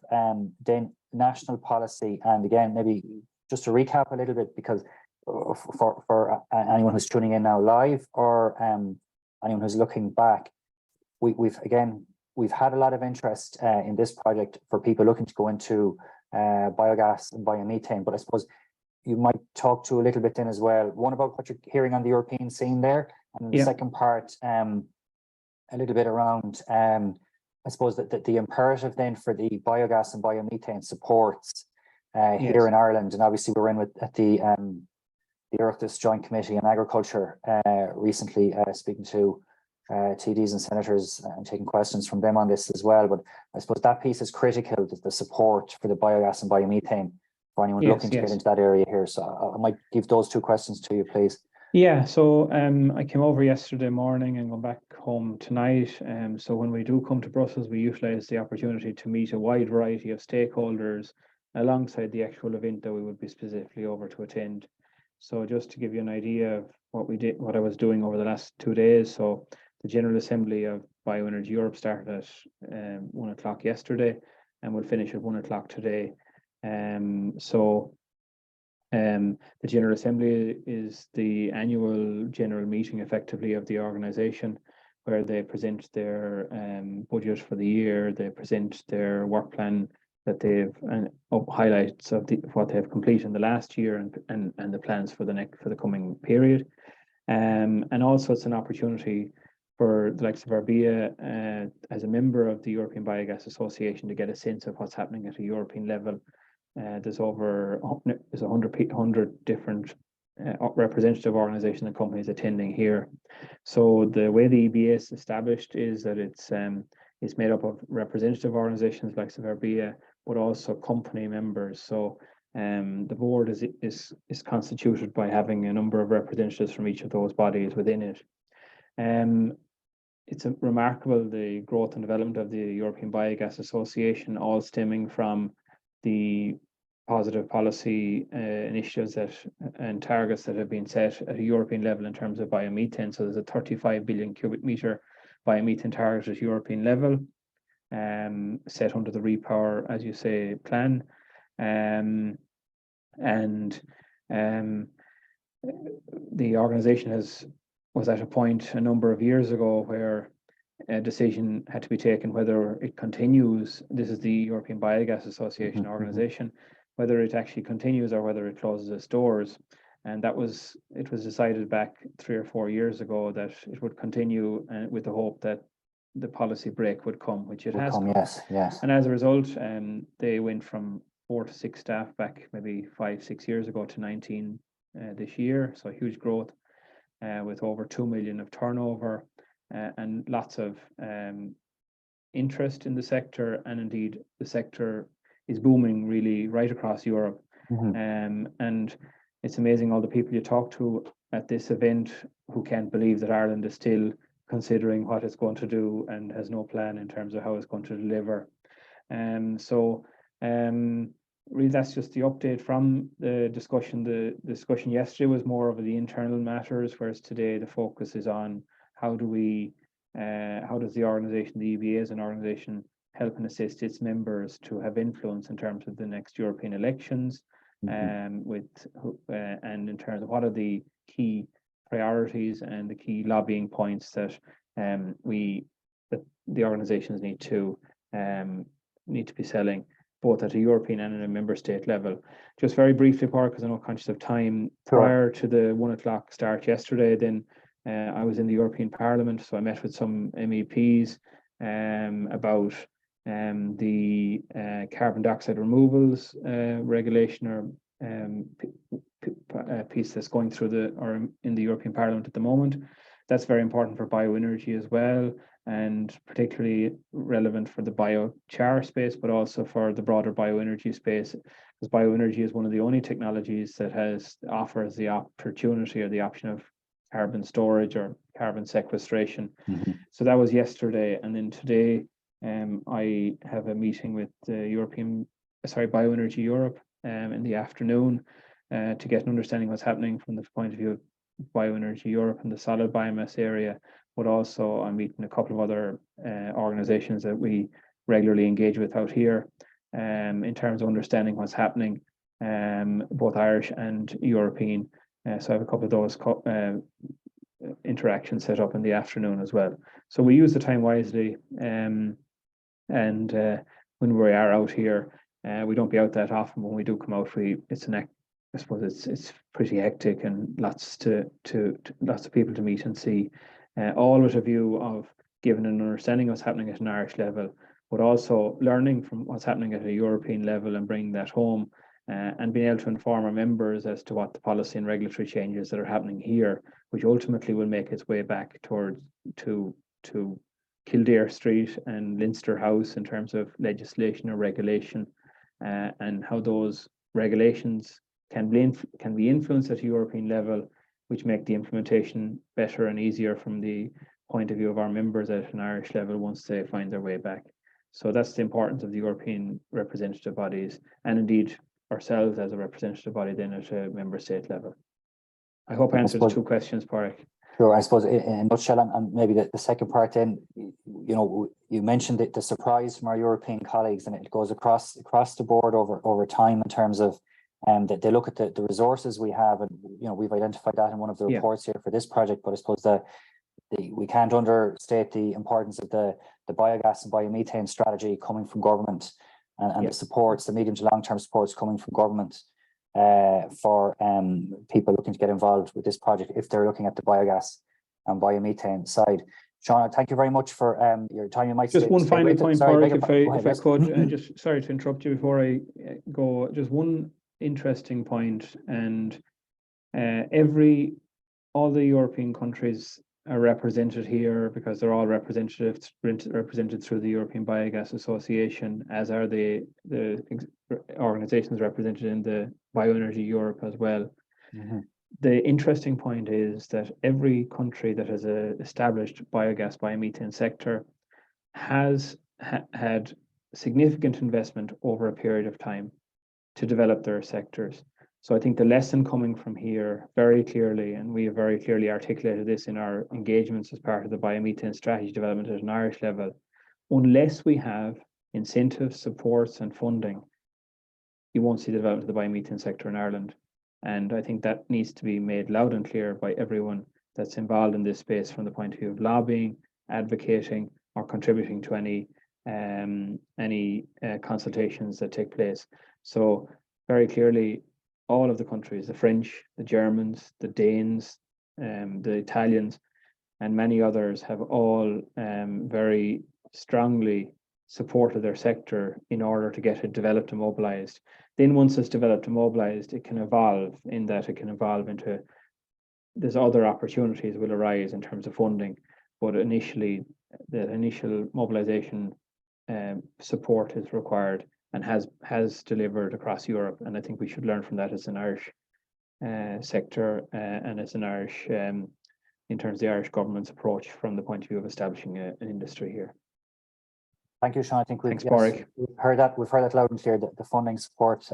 then national policy, and again, maybe just to recap a little bit, because for anyone who's tuning in now live, or anyone who's looking back, we've had a lot of interest in this project for people looking to go into biogas and biomethane. But I suppose you might talk to a little bit then as well, one, about what you're hearing on the European scene there, and the second part, a little bit around I suppose that the imperative then for the biogas and biomethane supports here in Ireland. And obviously we're in at the Oireachtas Joint Committee on Agriculture recently, speaking to TDs and senators and taking questions from them on this as well. But I suppose that piece is critical, the support for the biogas and biomethane for anyone looking to get into that area here. So I might give those two questions to you, please. Yeah, so I came over yesterday morning and gone back home tonight. So when we do come to Brussels, we utilise the opportunity to meet a wide variety of stakeholders alongside the actual event that we would be specifically over to attend. So just to give you an idea of what I was doing over the last 2 days. So the General Assembly of Bioenergy Europe started at 1 o'clock yesterday and will finish at 1 o'clock today. The General Assembly is the annual general meeting effectively of the organisation, where they present their budget for the year, they present their work plan that they've and highlights of what they have completed in the last year and the plans for the coming period. And also it's an opportunity for the likes of IrBEA as a member of the European Biogas Association to get a sense of what's happening at a European level. There's 100 different representative organisations and companies attending here. So the way the EBA is established is that it's made up of representative organisations like IrBEA, but also company members. So the board is constituted by having a number of representatives from each of those bodies within it. It's remarkable, the growth and development of the European Biogas Association, all stemming from the positive policy initiatives and targets that have been set at a European level in terms of biomethane. So there's a 35 billion cubic meter biomethane target at European level, set under the REPower, as you say, plan. The organisation was at a point a number of years ago where a decision had to be taken whether it continues. This is the European Biogas Association organisation, whether it actually continues or whether it closes its doors. And it was decided back 3 or 4 years ago that it would continue, with the hope that the policy break would come, which it has come. Yes. And as a result, they went from 4 to 6 staff back maybe 5-6 years ago to 19 this year. So huge growth, with over 2 million of turnover, and lots of interest in the sector. And indeed, the sector is booming really right across Europe. And it's amazing all the people you talk to at this event who can't believe that Ireland is still considering what it's going to do and has no plan in terms of how it's going to deliver. Really, that's just the update from the discussion. The discussion yesterday was more of the internal matters, whereas today the focus is on how does the organisation, the EBA as an organisation, help and assist its members to have influence in terms of the next European elections, and in terms of what are the key priorities and the key lobbying points that the organisations need to be selling, both at a European and at a member state level. Just very briefly, Pádraic, because I'm not conscious of time, prior to the 1 o'clock start yesterday, then I was in the European Parliament, so I met with some MEPs about the carbon dioxide removals regulation or piece that's going through in the European Parliament at the moment. That's very important for bioenergy as well, and particularly relevant for the biochar space, but also for the broader bioenergy space, because bioenergy is one of the only technologies that offers the opportunity or the option of carbon storage or carbon sequestration. So that was yesterday, and then today I have a meeting with Bioenergy Europe in the afternoon to get an understanding of what's happening from the point of view of Bioenergy Europe and the solid biomass area. But also I'm meeting a couple of other organisations that we regularly engage with out here in terms of understanding what's happening, both Irish and European. So I have a couple of those interactions set up in the afternoon as well. So we use the time wisely, and when we are out here, we don't be out that often. When we do come out, I suppose it's pretty hectic and lots of people to meet and see, all with a view of giving an understanding of what's happening at an Irish level, but also learning from what's happening at a European level and bringing that home, and being able to inform our members as to what the policy and regulatory changes that are happening here, which ultimately will make its way back to Kildare Street and Leinster House in terms of legislation or regulation, and how those regulations can be influenced at a European level, which make the implementation better and easier from the point of view of our members at an Irish level once they find their way back. So that's the importance of the European representative bodies, and indeed ourselves as a representative body then at a member state level. I hope I answered the two questions, Pádraic. Sure, I suppose in a nutshell, and maybe the second part then, you know, you mentioned the surprise from our European colleagues, and it goes across the board over time in terms of that they look at the resources we have, and you know, we've identified that in one of the reports here for this project, but I suppose we can't understate the importance of the biogas and biomethane strategy coming from government, and the supports, the medium to long-term supports coming from government for people looking to get involved with this project if they're looking at the biogas and biomethane side. Seán, thank you very much for your time. You might just one final point, Pádraic, if I could, just sorry to interrupt you before I go. Just one interesting point, and all the European countries are represented here because they're all represented through the European Biogas Association, as are the organizations represented in the Bioenergy Europe as well. Mm-hmm. The interesting point is that every country that has established biogas, biomethane sector has had significant investment over a period of time to develop their sectors. So I think the lesson coming from here very clearly, and we have very clearly articulated this in our engagements as part of the biomethane strategy development at an Irish level, unless we have incentives, supports and funding, you won't see the development of the biomethane sector in Ireland. And I think that needs to be made loud and clear by everyone that's involved in this space from the point of view of lobbying, advocating or contributing to any consultations that take place. So very clearly, all of the countries, the French, the Germans, the Danes, the Italians, and many others have all very strongly supported their sector in order to get it developed and mobilized. Then once it's developed and mobilized, it can evolve in that it can evolve into, there's other opportunities will arise in terms of funding, but initially, the initial mobilization support is required and has delivered across Europe. And I think we should learn from that as an Irish sector and as an Irish, in terms of the Irish government's approach from the point of view of establishing an industry here. Thank you, Seán. I think we've heard that loud and clear, that the funding support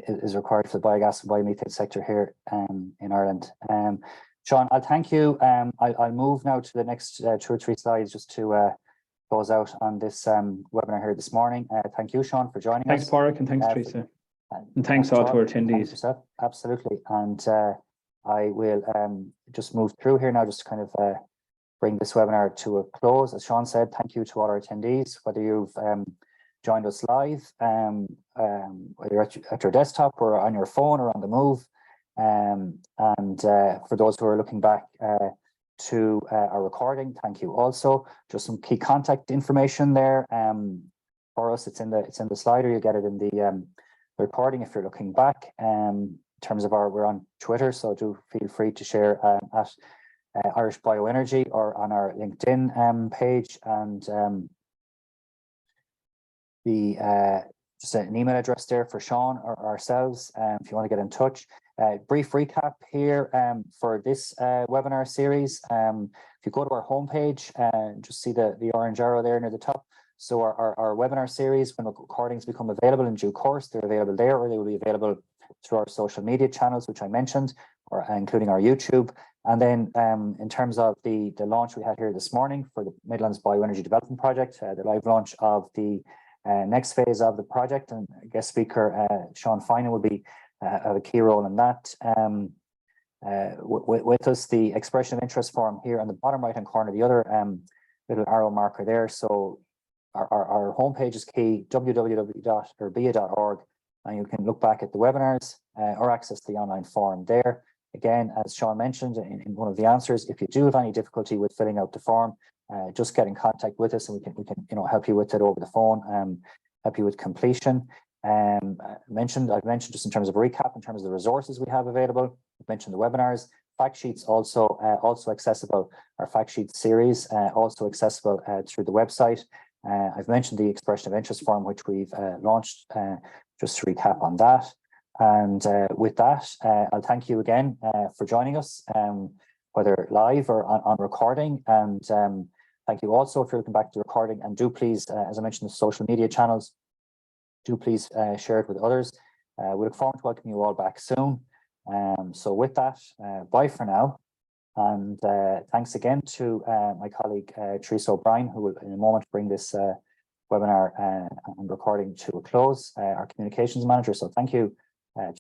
is required for the biogas and biomethane sector here in Ireland. Seán, I'll thank you. I'll move now to the next 2 or 3 slides just to close out on this webinar here this morning. Thank you, Seán, for joining us. Thanks, Pádraic, and thanks, Teresa. And thanks all to our attendees. Yourself. Absolutely. And I will just move through here now, just to kind of bring this webinar to a close. As Seán said, thank you to all our attendees, whether you've joined us live, whether you're at your desktop or on your phone or on the move. And for those who are looking back to our recording, thank you also. Just some key contact information there for us. It's in the slider. You get it in the recording if you're looking back. In terms of we're on Twitter, so do feel free to share at Irish Bioenergy or on our LinkedIn page, and just an email address there for Seán or ourselves if you want to get in touch. Brief recap here for this webinar series. If you go to our homepage, just see the orange arrow there near the top. So our webinar series, when recordings become available in due course, they're available there, or they will be available through our social media channels, which I mentioned, or including our YouTube. And then in terms of the launch we had here this morning for the Midlands Bioenergy Development Project, the live launch of the next phase of the project, and guest speaker Seán Finan will be have a key role in that. With us, the expression of interest form here on the bottom right hand corner, the other little arrow marker there. So our homepage is key, www.irbea.org, and you can look back at the webinars or access the online form there. Again, as Seán mentioned in one of the answers, if you do have any difficulty with filling out the form, just get in contact with us, and we can help you with it over the phone, help you with completion. I've mentioned just in terms of recap, in terms of the resources we have available. I've mentioned the webinars, fact sheets also accessible. Our fact sheet series also accessible through the website. I've mentioned the expression of interest form, which we've launched. Just to recap on that. And with that, I'll thank you again for joining us. whether live or on recording. And thank you also for looking back to the recording. And do please, as I mentioned, the social media channels, do please share it with others. We look forward to welcoming you all back soon. So with that, bye for now. And thanks again to my colleague Teresa O'Brien, who will in a moment bring this webinar and recording to a close, our communications manager. So thank you,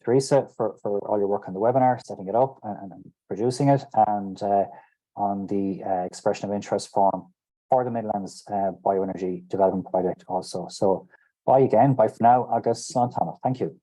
Teresa, for all your work on the webinar, setting it up and producing it, and on the expression of interest form for the Midlands Bioenergy Development Project also. So bye again, bye for now, Agus Slán Thank you.